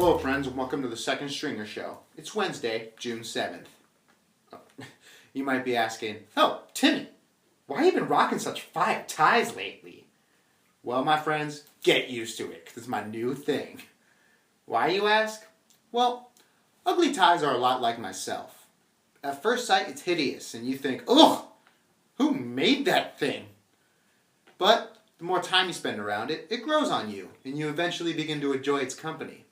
Hello friends, and welcome to the Second Stringer Show. It's Wednesday, June 7th. You might be asking, oh, Timmy, why have you been rocking such fire ties lately? Well, my friends, get used to it, because it's my new thing. Why, you ask? Well, ugly ties are a lot like myself. At first sight, it's hideous, and you think, ugh, who made that thing? But the more time you spend around it, it grows on you, and you eventually begin to enjoy its company.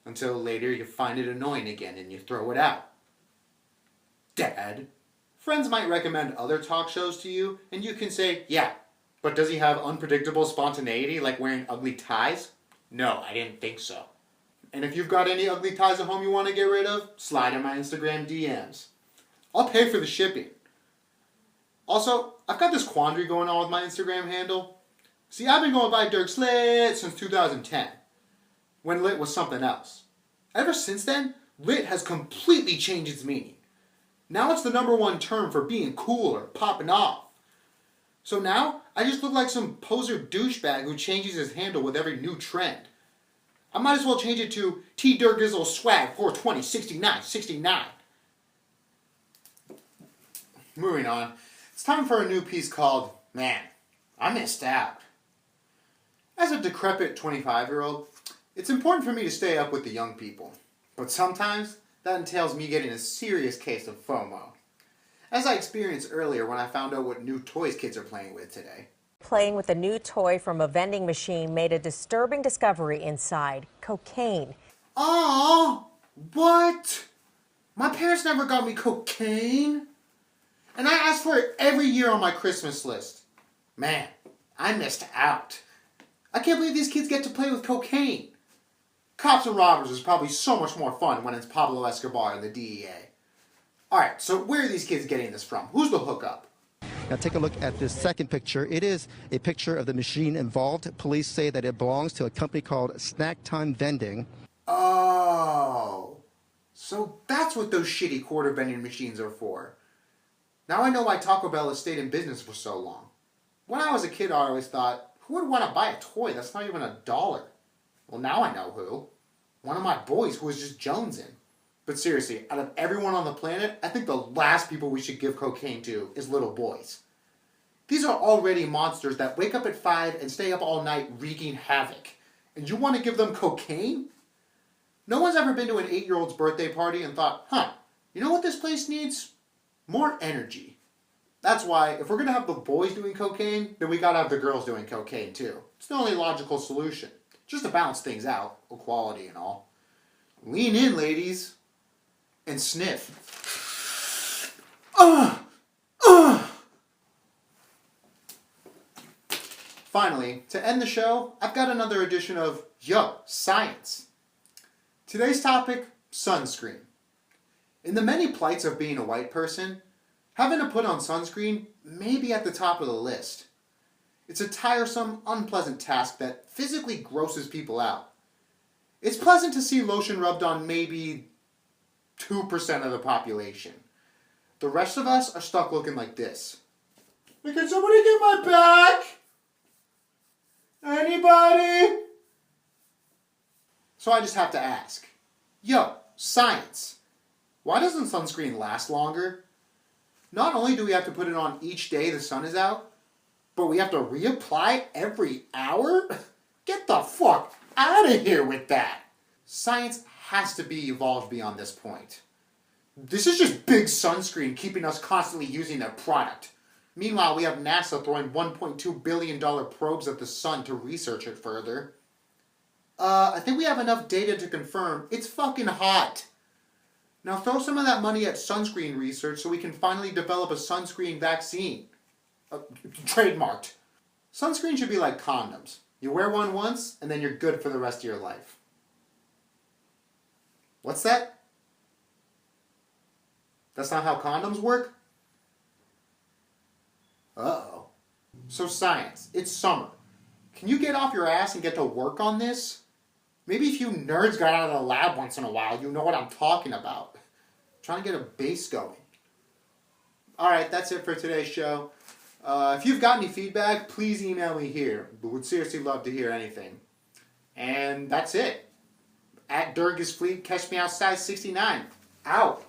Until later you find it annoying again and you throw it out. Dad, friends might recommend other talk shows to you, and you can say, yeah, but does he have unpredictable spontaneity like wearing ugly ties? No, I didn't think so. And if you've got any ugly ties at home you want to get rid of, slide in my Instagram DMs. I'll pay for the shipping. Also, I've got this quandary going on with my Instagram handle. See, I've been going by Dirk's Lit since 2010, when lit was something else. Ever since then, lit has completely changed its meaning. Now it's the #1 term for being cool or popping off. So now, I just look like some poser douchebag who changes his handle with every new trend. I might as well change it to T Dirkizzle Swag 420 6969. Moving on, it's time for a new piece called, Man, I Missed Out. As a decrepit 25-year-old, it's important for me to stay up with the young people, but sometimes that entails me getting a serious case of FOMO, as I experienced earlier when I found out what new toys kids are playing with today. Playing with a new toy from a vending machine made a disturbing discovery inside: cocaine. Aww, what? My parents never got me cocaine, and I asked for it every year on my Christmas list. Man, I missed out. I can't believe these kids get to play with cocaine. Cops and robbers is probably so much more fun when it's Pablo Escobar and the DEA. Alright, so where are these kids getting this from? Who's the hookup? Now take a look at this second picture. It is a picture of the machine involved. Police say that it belongs to a company called Snack Time Vending. Oh, so that's what those shitty quarter vending machines are for. Now I know why Taco Bell has stayed in business for so long. When I was a kid, I always thought, who would want to buy a toy that's not even $1? Well, now I know who. One of my boys who was just jonesing. But seriously, out of everyone on the planet, I think the last people we should give cocaine to is little boys. These are already monsters that wake up at 5 and stay up all night wreaking havoc. And you want to give them cocaine? No one's ever been to an 8-year-old's birthday party and thought, you know what this place needs? More energy. That's why, if we're going to have the boys doing cocaine, then we got to have the girls doing cocaine too. It's the only logical solution. Just to balance things out, equality and all. Lean in, ladies, and sniff. Finally, to end the show, I've got another edition of Yo, Science. Today's topic, sunscreen. In the many plights of being a white person, having to put on sunscreen may be at the top of the list. It's a tiresome, unpleasant task that physically grosses people out. It's pleasant to see lotion rubbed on maybe 2% of the population. The rest of us are stuck looking like this. Can somebody get my back? Anybody? So I just have to ask, yo, science, why doesn't sunscreen last longer? Not only do we have to put it on each day the sun is out, but we have to reapply every hour? Get the fuck out of here with that. Science has to be evolved beyond this point. This is just big sunscreen keeping us constantly using their product. Meanwhile, we have NASA throwing $1.2 billion probes at the sun to research it further. I think we have enough data to confirm it's fucking hot. Now throw some of that money at sunscreen research so we can finally develop a sunscreen vaccine. Trademarked. Sunscreen should be like condoms. You wear one once, and then you're good for the rest of your life. What's that? That's not how condoms work? Uh-oh. So science, it's summer. Can you get off your ass and get to work on this? Maybe if you nerds got out of the lab once in a while, you know what I'm talking about. Trying to get a base going. Alright, that's it for today's show. If you've got any feedback, please email me here. We would seriously love to hear anything. And that's it. at Durgus Fleet. Catch me outside 69. Out.